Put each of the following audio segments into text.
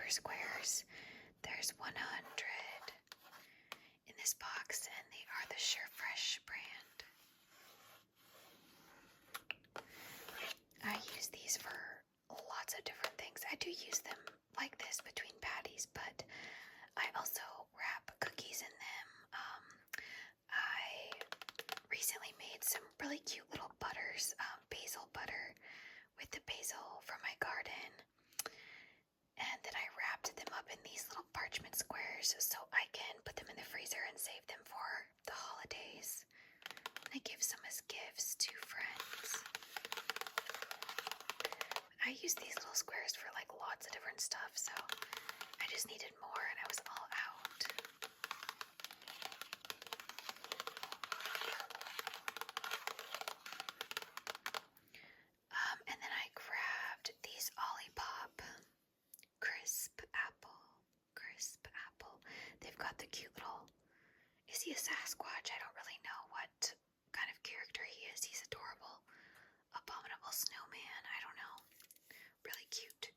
squares. There's 100 in this box, and they are the Surefresh brand. I use these for lots of different things. I do use them like this between patties, but I also wrap cookies in them. I recently made some really cute little butters, basil butter with the basil from my garden. And then I wrapped them up in these little parchment squares so I can put them in the freezer and save them for the holidays. And I give some as gifts to friends. I use these little squares for like lots of different stuff, so I just needed more and I was all out. And then I grabbed these Olipop crisp apple. They've got the cute little, is he a Sasquatch? I don't really know what kind of character he is. He's adorable. Abominable snowman, I don't know. Really cute.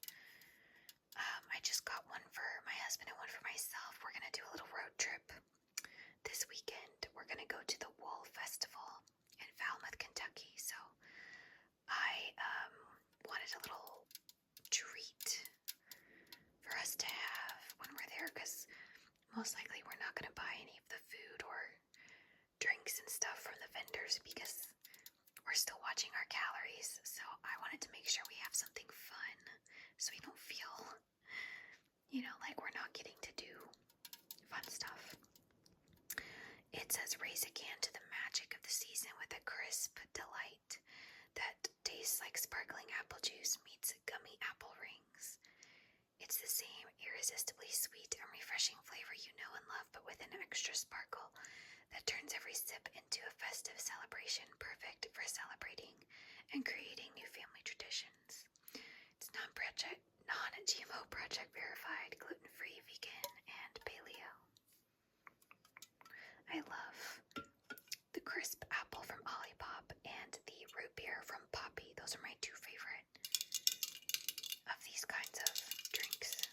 I just got one for my husband and one for myself. We're gonna do a little road trip this weekend. We're gonna go to the Wool Festival in Falmouth, Kentucky. So I wanted a little treat for us to have when we're there, because most likely we're not going to buy any of the food or drinks and stuff from the vendors because we're still watching our calories. So I wanted to make sure we have something fun so we don't feel, like we're not getting to do fun stuff. It says raise again to the magic of the season with a crisp delight that tastes like sparkling apple juice meets gummy apple rings. It's the same irresistibly sweet and refreshing flavor you know and love, but with an extra sparkle that turns every sip into a festive celebration, perfect for celebrating and creating new family traditions. It's non-GMO project verified, gluten-free, vegan, and paleo. I love the crisp apple from Olipop and the root beer from Poppy. Those are my two favorite of these kinds of drinks.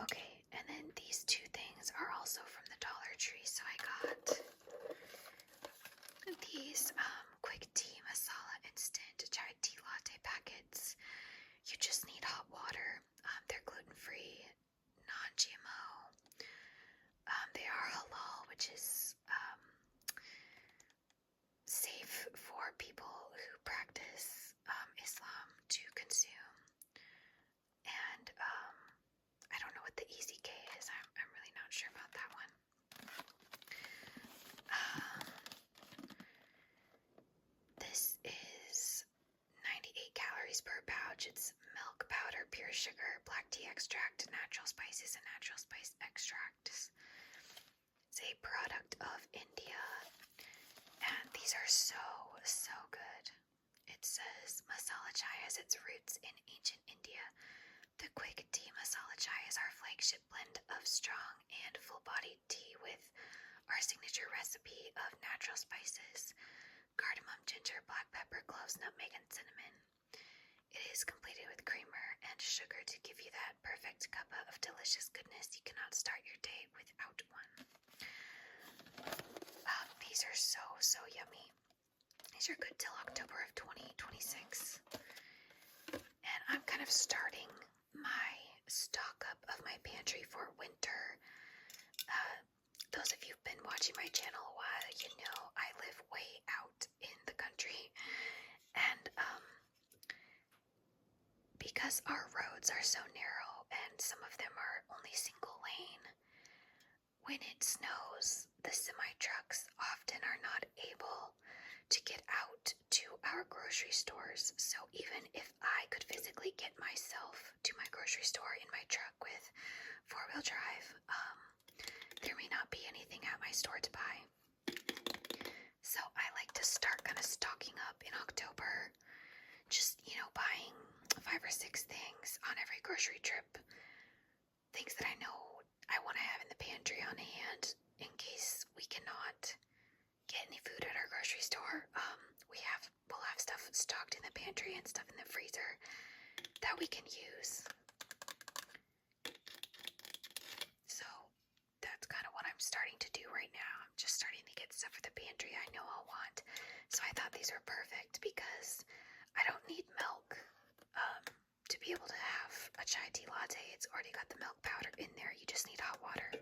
Okay, and then these two things are also from the Dollar Tree. So I got these quick tea masala instant chai tea latte packets. You just need hot water. They're gluten-free, non-GMO. They are halal, which is safe for people who practice Islam to consume. And I don't know what the Easy K is. I'm really not sure about that one. This is 98 calories per pouch. It's milk powder, pure sugar, black tea extract, natural spices, and natural spice extracts. It's a product of India, and these are so good. It says masala chai has its roots in ancient India. The quick tea masala chai is our flagship blend of strong and full-bodied tea with our signature recipe of natural spices, cardamom, ginger, black pepper, cloves, nutmeg, and cinnamon. It is completed with creamer and sugar to give you that perfect cup of delicious goodness. You cannot start your day without one. These are so yummy. These are good till October of 2026. And I'm kind of starting my stock up of my pantry for winter. Those of you who've been watching my channel a while, you know I live way out in the country. And because our roads are so narrow and some of them are only single lane, when it snows, the semi-trucks often are not able to get out to our grocery stores. So even if I could physically get myself to my grocery store in my truck with four-wheel drive, there may not be anything at my store to buy. So I like to start kind of stocking up in October, just, buying 5 or 6 things on every grocery trip. Things that I know I want to have in the pantry on hand in case we cannot, get any food at our grocery store. We'll have stuff stocked in the pantry and stuff in the freezer that we can use. So that's kind of what I'm starting to do right now. I'm just starting to get stuff for the pantry I know I'll want. So I thought these were perfect because I don't need milk to be able to have a chai tea latte. It's already got the milk powder in there. You just need hot water.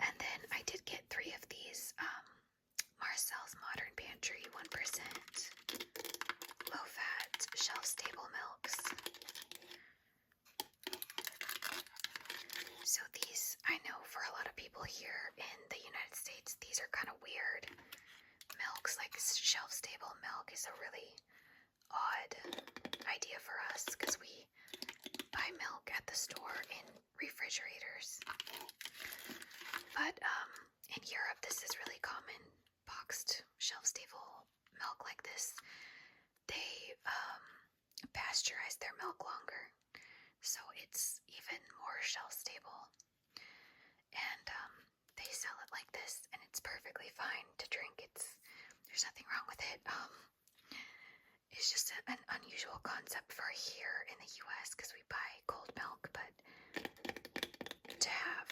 And then I did get 3 of these Marcel's Modern Pantry 1% low-fat shelf-stable milks. So these, I know for a lot of people here in the United States, these are kind of weird milks. Like shelf-stable milk is a really odd idea for us because we buy milk at the store in refrigerators. But in Europe, this is really common. Boxed shelf-stable milk like this. They pasteurize their milk longer, so it's even more shelf-stable. And they sell it like this, and it's perfectly fine to drink. There's nothing wrong with it. It's just an unusual concept for here in the U.S. because we buy cold milk, but to have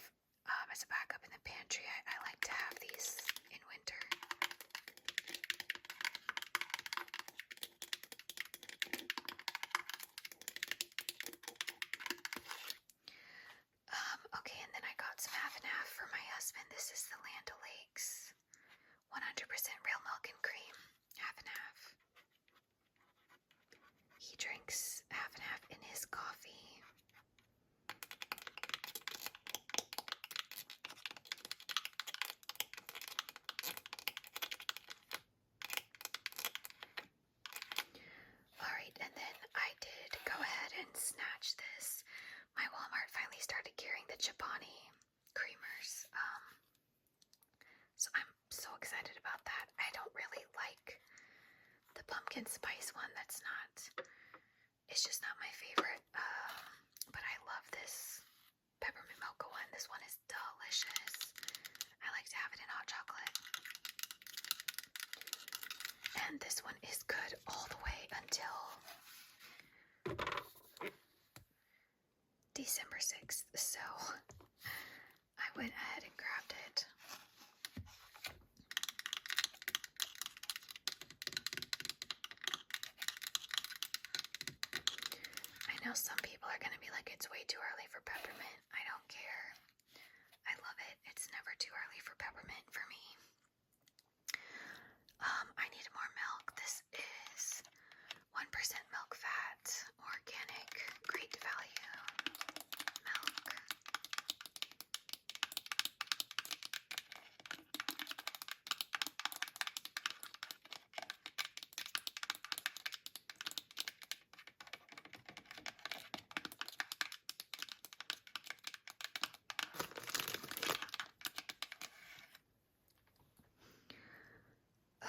as a backup in the pantry, I like to have these in winter. Okay, and then I got some half and half for my husband. This is the Land O'Lakes 100% real milk and cream, half and half. He drinks half and half in his coffee. Alright, and then I did go ahead and snatch this. My Walmart finally started carrying the Chobani creamers. So I'm so excited about that. I don't really like the pumpkin spice one. It's just not my favorite. But I love this peppermint mocha one. This one is delicious. I like to have it in hot chocolate. And this one is good all the way until December 6th. So I went ahead and grabbed it. I know some people are going to be like, it's way too early for peppermint. I don't care. I love it. It's never too early for peppermint for me. I needed more milk. This is 1% milk fat, organic, great value milk.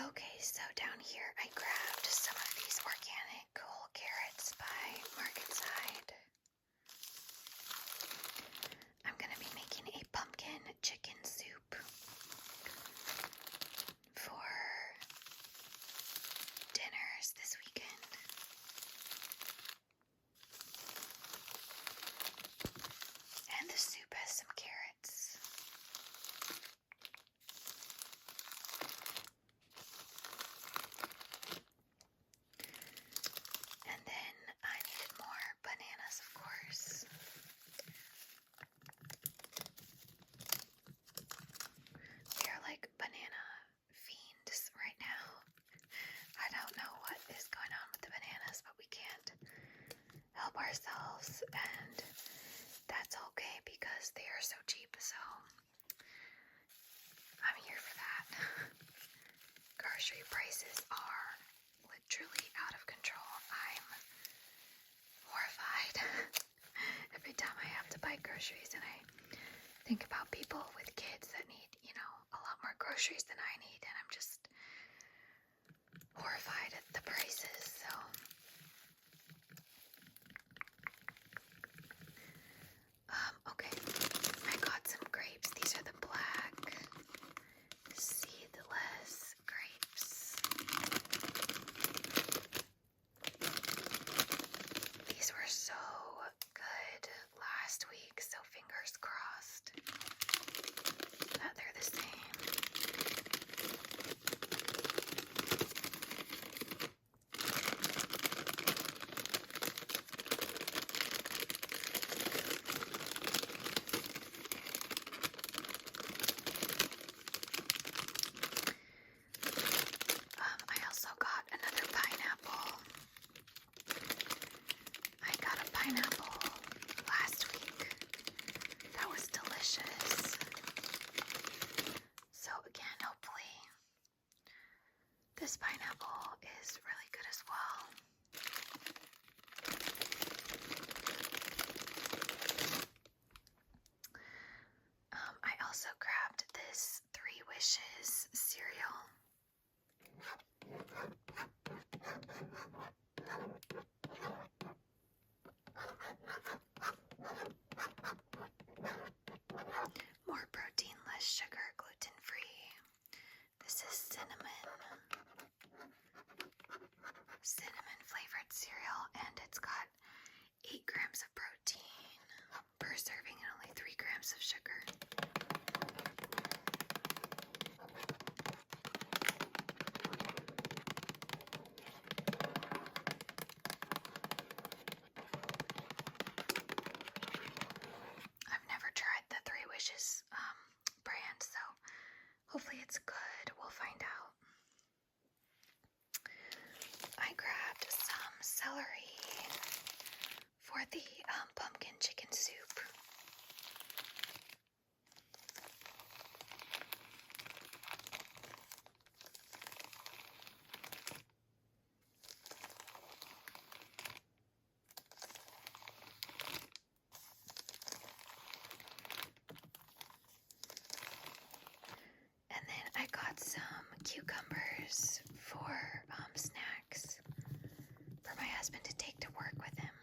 Okay, so down here I grabbed some of these organic whole carrots by Marketside. I'm going to be making a pumpkin chicken soup for dinners this weekend. And the soup has some carrots. And then I needed more bananas, of course. We are like banana fiends right now. I don't know what is going on with the bananas, but we can't help ourselves, and that's okay because they are so cheap, so I'm here for that. Grocery prices are literally out of control. I'm horrified every time I have to buy groceries, and I think about people with kids that need, a lot more groceries than I need, and I'm just horrified at the prices. So okay, I got some grapes. These are the black This pineapple is really good as well. I also grabbed this 3 Wishes cereal. More protein, less sugar, gluten-free. This is cinnamon flavored cereal, and it's got 8 grams of protein per serving and only 3 grams of sugar. I've never tried the 3 Wishes brand, so hopefully it's good. We'll find out. I grabbed some celery for the pumpkin chicken soup. And then I got some cucumbers for snacks for my husband to take to work with him.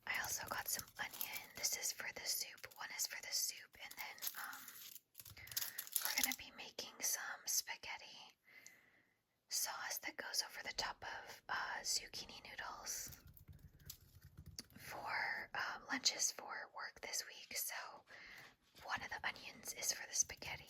I also got some onion. This is for the soup. One is for the soup, and then we're gonna be making some spaghetti sauce that goes over the top of zucchini noodles for lunches for work this week. So one of the onions is for the spaghetti.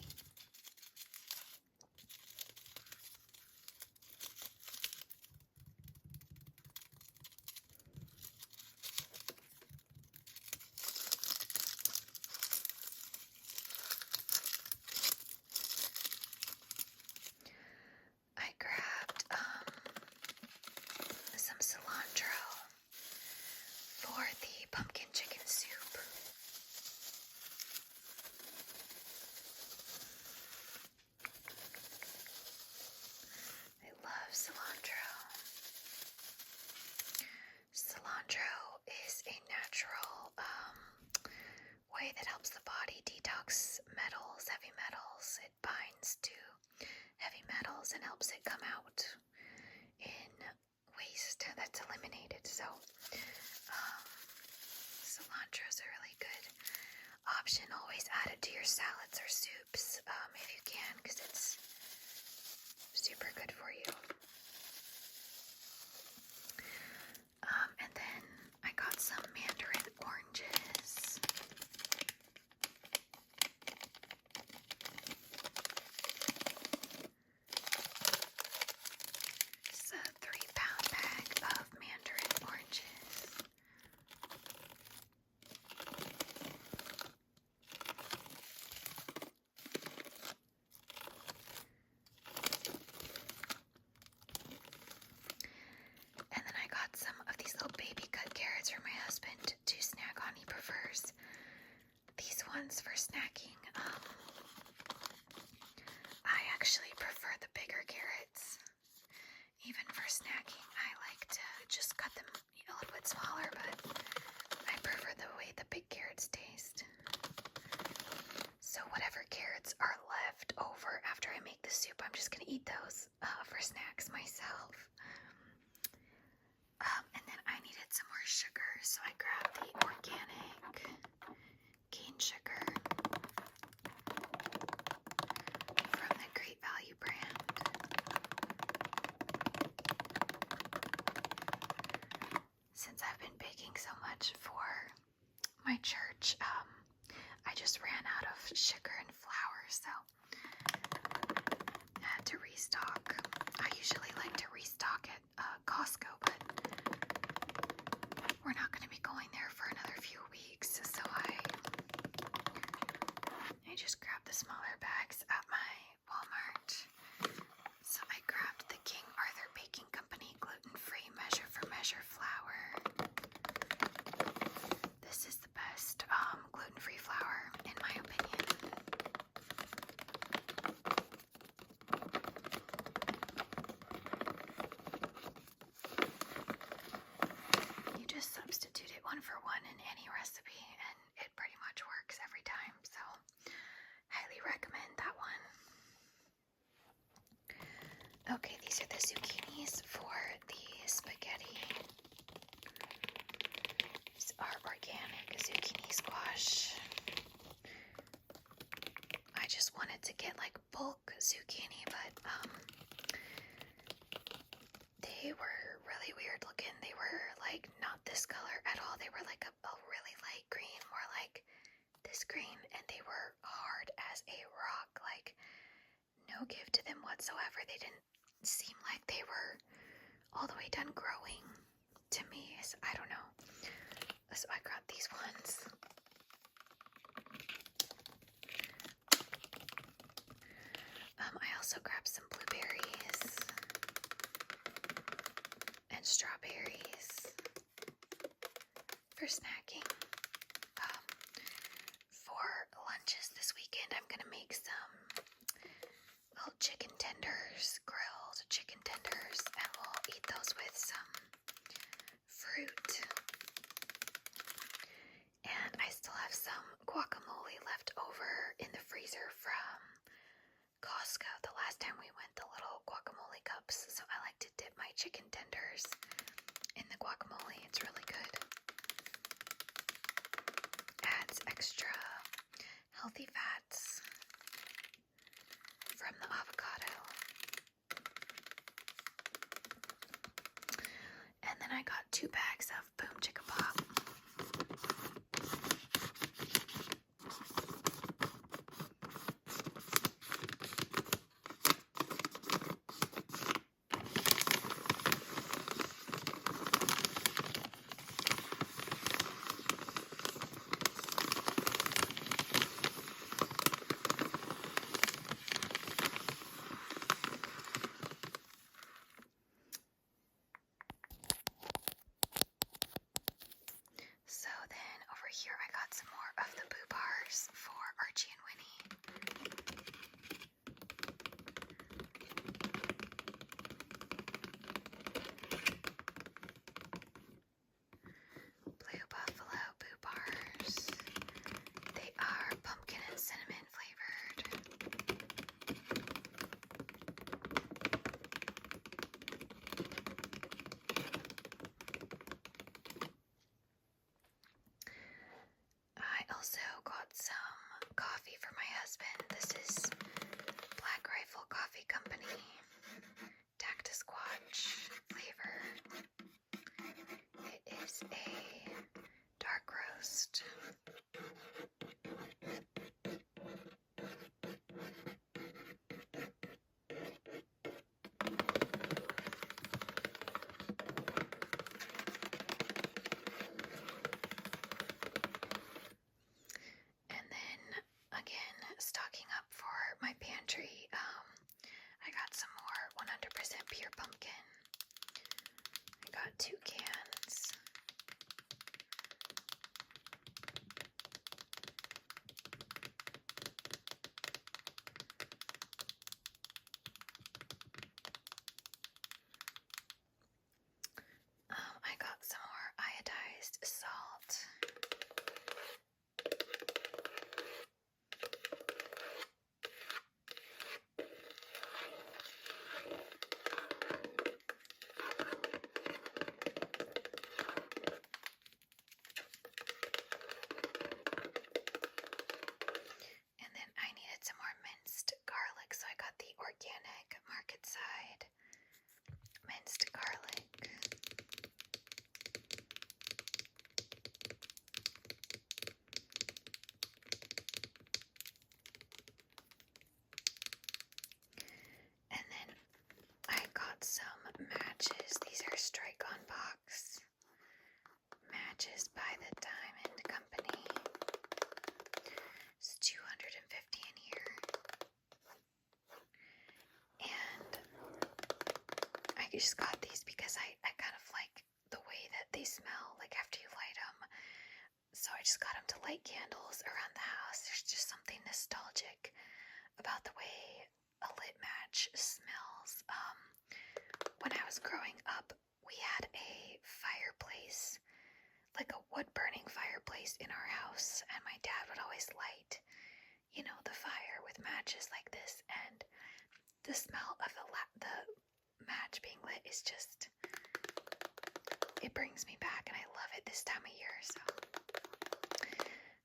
I grabbed some cilantro for the pumpkin chicken soup. I love cilantro. Cilantro is a natural way that helps the body detox metals, heavy metals. It binds to heavy metals and helps it come out in waste that's eliminated. So cilantro is a really good option. Always add it to your salads or soups if you can, because it's super good for you. And then I got some mandarin oranges. It's a 3-pound bag of mandarin oranges. And then I got some of these little baby cut carrots for my husband to snack on. He prefers these ones for snacking. I actually prefer the bigger carrots. Even for snacking, I like to just cut them a little bit smaller, but I prefer the way the big carrots taste. So whatever carrots are left over after I make the soup, I'm just gonna eat those for snacks myself. And then I needed some more sugar, so I grabbed the organic cane sugar from the Great Value brand. Since I've been baking so much for my church, I just ran out of sugar and flour, so I had to restock. I usually like to restock at Costco, but we're not going to be going there for another few weeks, so I just grabbed the smaller bags at my Walmart. So I grabbed the King Arthur Baking Company gluten-free measure for measure flour. This is the bag. Okay, these are the zucchinis for the spaghetti. These are organic zucchini squash. I just wanted to get like bulk zucchini, but they were really weird looking. They were like not this color at all. They were like a really light green, more like this green, and they were hard as a rock. Like no give to them whatsoever. They didn't seem like they were all the way done growing to me. So I don't know. So I got these ones. I also grabbed some blueberries and strawberries for snacking. For lunches this weekend, I'm gonna make some little chicken tenders, grilled chicken tenders, and we'll eat those with some fruit. And I still have some guacamole left over in the freezer from Costco. The last time we went, the little guacamole cups. So I like to dip my chicken tenders in the guacamole. It's really good. Adds extra healthy fats from the avocado. And then I got 2 bags of Boom Chicka Pop. So then over here I got some more of the Boo Bars for Archie and Winnie. Blue Buffalo Boo Bars. They are pumpkin and cinnamon flavored. I also got some coffee for my husband. This is Black Rifle Coffee Company Cactus Squatch flavor. It is a dark roast. And then again, stocking up for my pantry. I got some more 100% pure pumpkin. I got 2 cans. I got some more iodized salt. And then I needed some more minced garlic, so I got the organic market side minced garlic. And then I got some matches. These are Strike on Box matches by the Diamond Company. It's $250 in here. And I just got these because I kind of like the way that they smell, like after you light them. So I just got them to light candles around the house. There's just something nostalgic about the way a lit match smells. When I was growing up, we had a fireplace, like a wood-burning fireplace in our house, and my dad would always light, the fire with matches like this, and the smell of the match being lit is just, it brings me back, and I love it this time of year.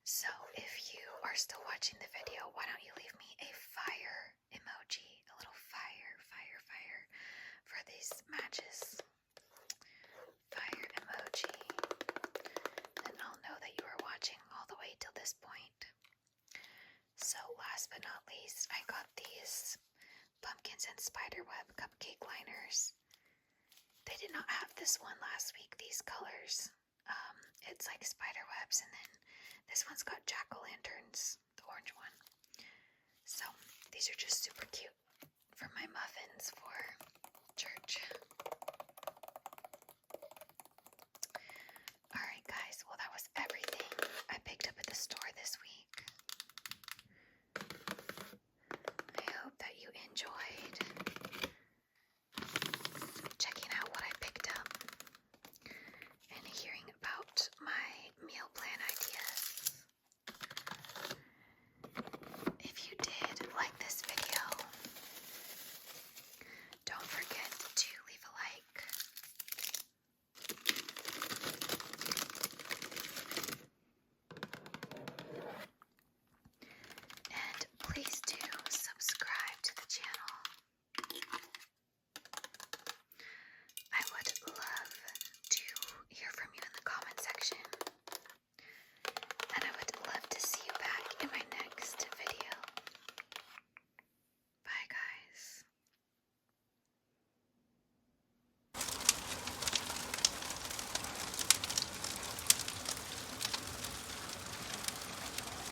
So if you are still watching the video, why don't you leave me a fire emoji, a little fire for these matches. Fire emoji. Then I'll know that you are watching all the way till this point. So last but not least, I got these pumpkins and spiderweb cupcake liners. They did not have this one last week, these colors. It's like spiderwebs, and then this one's got jack-o'-lanterns, the orange one. So these are just super cute for my